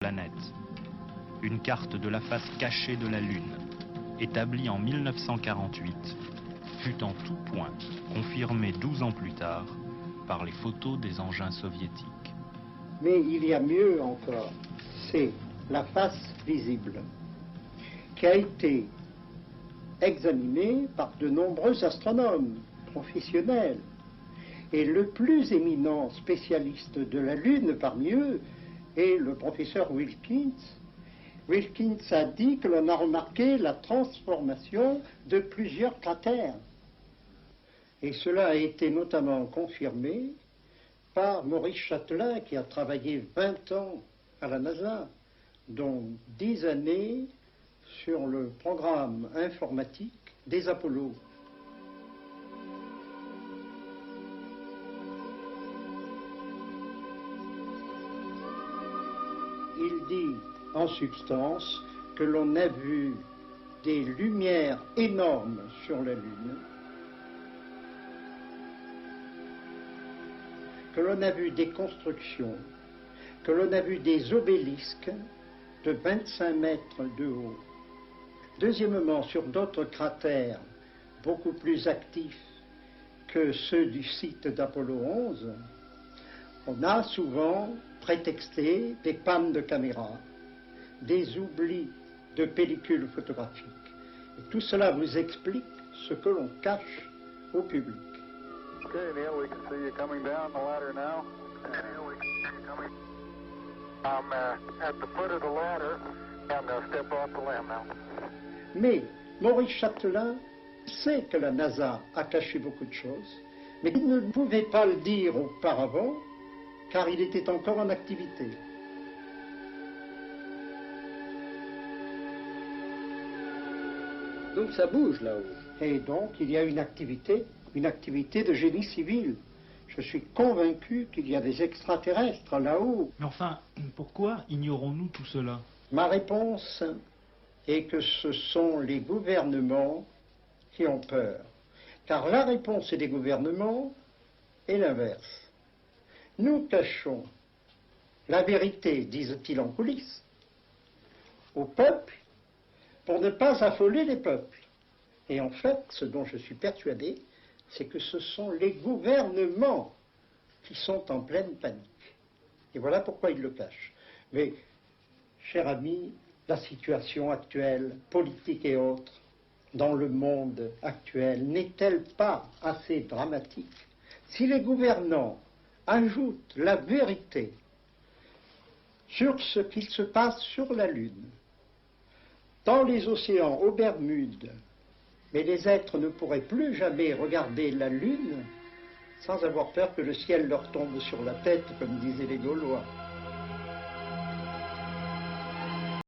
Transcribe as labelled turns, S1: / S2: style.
S1: planète. Une carte de la face cachée de la Lune, établie en 1948, fut en tout point confirmée 12 ans plus tard par les photos des engins soviétiques.
S2: Mais il y a mieux encore, c'est la face visible, qui a été examinée par de nombreux astronomes professionnels. Et le plus éminent spécialiste de la Lune parmi eux est le professeur Wilkins. Wilkins a dit que l'on a remarqué la transformation de plusieurs cratères. Et cela a été notamment confirmé par Maurice Chatelain, qui a travaillé 20 ans à la NASA, dont 10 années sur le programme informatique des Apollo. Il dit en substance que l'on a vu des lumières énormes sur la Lune, que l'on a vu des constructions, que l'on a vu des obélisques de 25 mètres de haut. Deuxièmement, sur d'autres cratères beaucoup plus actifs que ceux du site d'Apollo 11, on a souvent prétexté des pannes de caméra, des oublis de pellicules photographiques. Et tout cela vous explique ce que l'on cache au public.
S3: Okay, Neil, we can see you coming down the ladder now. Neil, we can see you coming. I'm at the foot of the ladder. I'm going to step off the lamp now.
S2: Mais Maurice Chatelain sait que la NASA a caché beaucoup de choses, mais il ne pouvait pas le dire auparavant, car il était encore en activité.
S4: Donc ça bouge là-haut.
S2: Et donc il y a une activité de génie civil. Je suis convaincu qu'il y a des extraterrestres là-haut.
S1: Mais enfin, pourquoi ignorons-nous tout cela?
S2: Ma réponse est que ce sont les gouvernements qui ont peur. Car la réponse des gouvernements est l'inverse. Nous cachons la vérité, disent-ils en coulisses, au peuple pour ne pas affoler les peuples. Et en fait, ce dont je suis persuadé, c'est que ce sont les gouvernements qui sont en pleine panique. Et voilà pourquoi ils le cachent. Mais, cher ami, la situation actuelle, politique et autres, dans le monde actuel, n'est-elle pas assez dramatique? Si les gouvernants ajoutent la vérité sur ce qu'il se passe sur la Lune, dans les océans, aux Bermudes, mais les êtres ne pourraient plus jamais regarder la Lune sans avoir peur que le ciel leur tombe sur la tête, comme disaient les Gaulois.